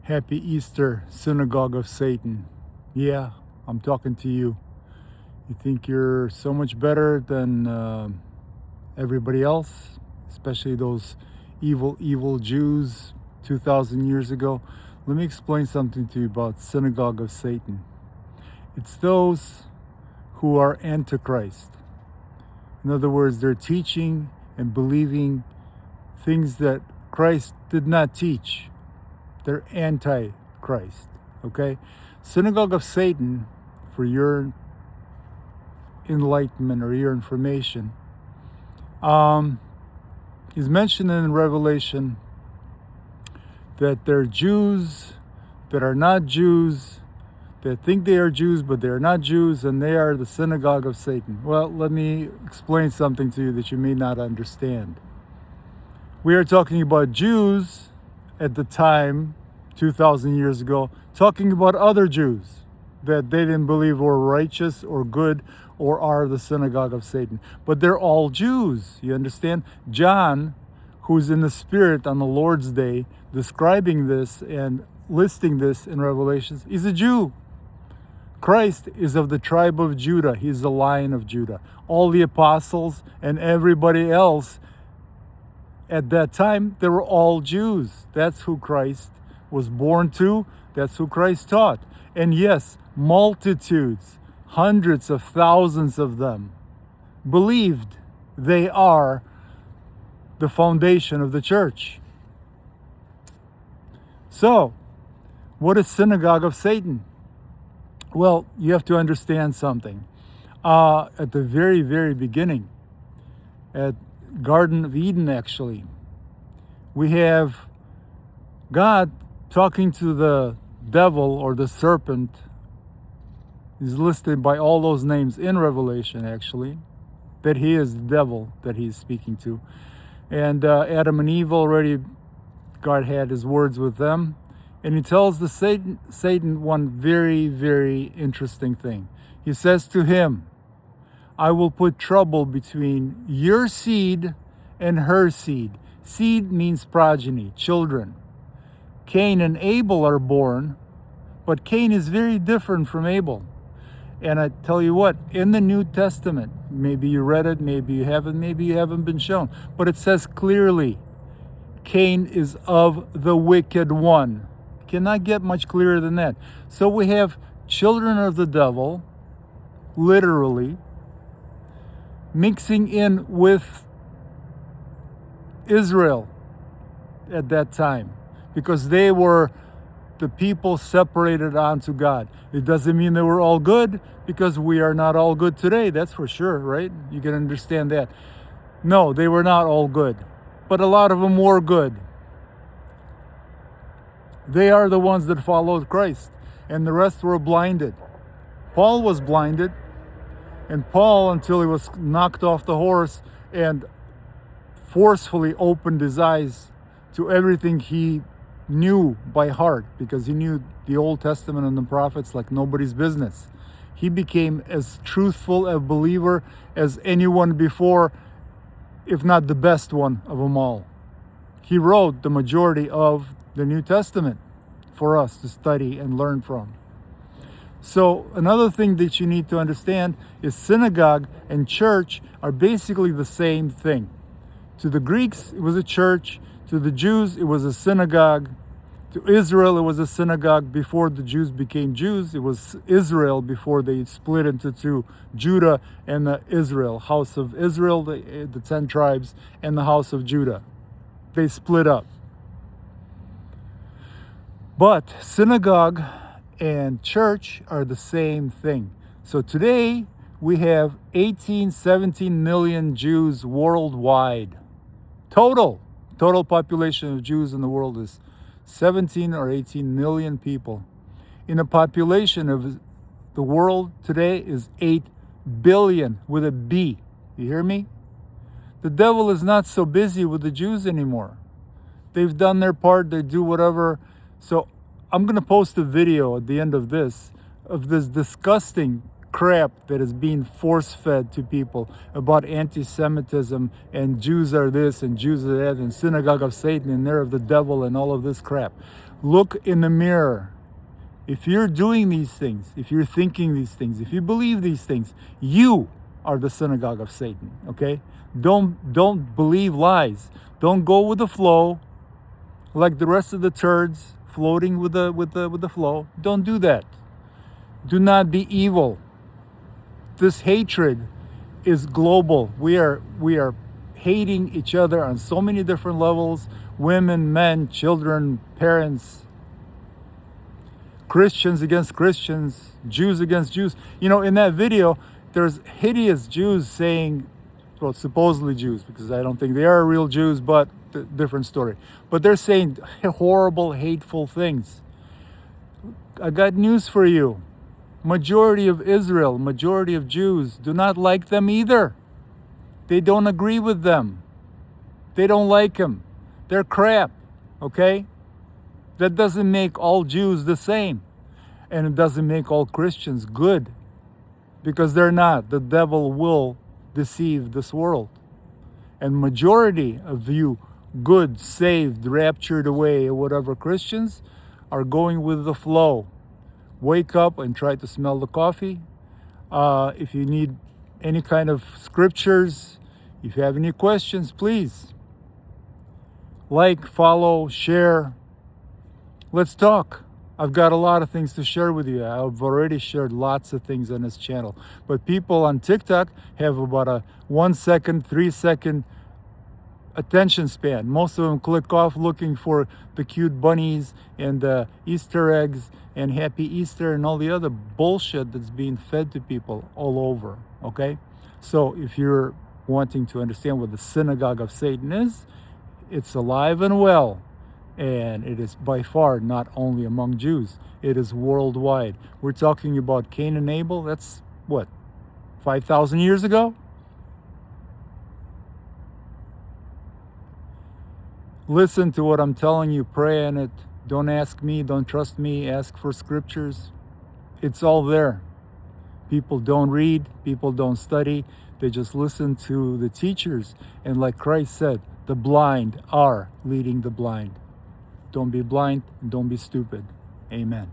Happy Easter, Synagogue of Satan. Yeah, I'm talking to you. You think you're so much better than everybody else, especially those evil Jews 2,000 years ago. Let me explain something to you about Synagogue of Satan. It's those who are antichrist. In other words, they're teaching and believing things that Christ did not teach. They're anti-Christ, okay? Synagogue of Satan, for your enlightenment or your information, is mentioned in Revelation that they're Jews that are not Jews, that think they are Jews, but they're not Jews, and they are the synagogue of Satan. Well, let me explain something to you that you may not understand. We are talking about Jews at the time, 2,000 years ago, talking about other Jews that they didn't believe were righteous or good or are the synagogue of Satan. But they're all Jews, you understand? John, who's in the Spirit on the Lord's Day, describing this and listing this in Revelations, he's a Jew. Christ is of the tribe of Judah. He's the Lion of Judah. All the apostles and everybody else at that time, they were all Jews. That's who Christ was born to. That's who Christ taught. And yes, multitudes, hundreds of thousands of them, believed they are the foundation of the church. So, what is Synagogue of Satan? Well, you have to understand something. At the very, very beginning, at Garden of Eden, actually, we have God talking to the devil or the serpent. He's listed by all those names in Revelation, actually, that he is the devil that he's speaking to. And Adam and Eve already, God had his words with them. And he tells the Satan one very, very interesting thing. He says to him, I will put trouble between your seed and her seed. Seed means progeny, children. Cain and Abel are born, but Cain is very different from Abel. And I tell you what, in the New Testament, maybe you read it, maybe you haven't been shown, but it says clearly, Cain is of the wicked one. Cannot get much clearer than that. So we have children of the devil, literally, mixing in with Israel at that time, because they were the people separated unto God. It doesn't mean they were all good, because we are not all good today, that's for sure, right? You can understand that. No, they were not all good, but a lot of them were good. They are the ones that followed Christ, and the rest were blinded. Paul was blinded, and Paul, until he was knocked off the horse and forcefully opened his eyes to everything he knew by heart, because he knew the Old Testament and the prophets like nobody's business. He became as truthful a believer as anyone before, if not the best one of them all. He wrote the majority of the New Testament for us to study and learn from. So another thing that you need to understand is synagogue and church are basically the same thing. To the Greeks, it was a church. To the Jews, it was a synagogue. To Israel, it was a synagogue before the Jews became Jews. It was Israel before they split into two, Judah and the Israel. House of Israel, the 10 tribes, and the house of Judah. They split up. But synagogue and church are the same thing. So today, we have 17 million Jews worldwide. Total population of Jews in the world is 17 or 18 million people. In a population of the world today is 8 billion with a B. You hear me? The devil is not so busy with the Jews anymore. They've done their part, they do whatever. So I'm going to post a video at the end of this disgusting crap that is being force-fed to people about anti-Semitism and Jews are this and Jews are that and Synagogue of Satan and they're of the devil and all of this crap. Look in the mirror. If you're doing these things, if you're thinking these things, if you believe these things, you are the synagogue of Satan, okay? Don't believe lies. Don't go with the flow like the rest of the turds floating with the flow. Don't do that. Do not be evil. This hatred is global. We are hating each other on so many different levels. Women, men, children, parents, Christians against Christians, Jews against Jews. You know, in that video, there's hideous Jews saying, well, supposedly Jews, because I don't think they are real Jews, but different story. But they're saying horrible, hateful things. I got news for you. Majority of Israel, majority of Jews do not like them either. They don't agree with them. They don't like them. They're crap, okay? That doesn't make all Jews the same. And it doesn't make all Christians good. Because they're not. The devil will deceive this world. And majority of you good, saved, raptured away, or whatever Christians are going with the flow. Wake up and try to smell the coffee. If you need any kind of scriptures, if you have any questions, please like, follow, share. Let's talk. I've got a lot of things to share with you. I've already shared lots of things on this channel. But people on TikTok have about a 1 second, 3 second attention span. Most of them click off looking for the cute bunnies and the Easter eggs and Happy Easter and all the other bullshit that's being fed to people all over, okay? So if you're wanting to understand what the Synagogue of Satan is, it's alive and well. And it is by far not only among Jews. It is worldwide. We're talking about Cain and Abel. That's what, 5,000 years ago? Listen to what I'm telling you. Pray in it. Don't ask me. Don't trust me. Ask for scriptures. It's all there. People don't read. People don't study. They just listen to the teachers. And like Christ said, the blind are leading the blind. Don't be blind, and don't be stupid. Amen.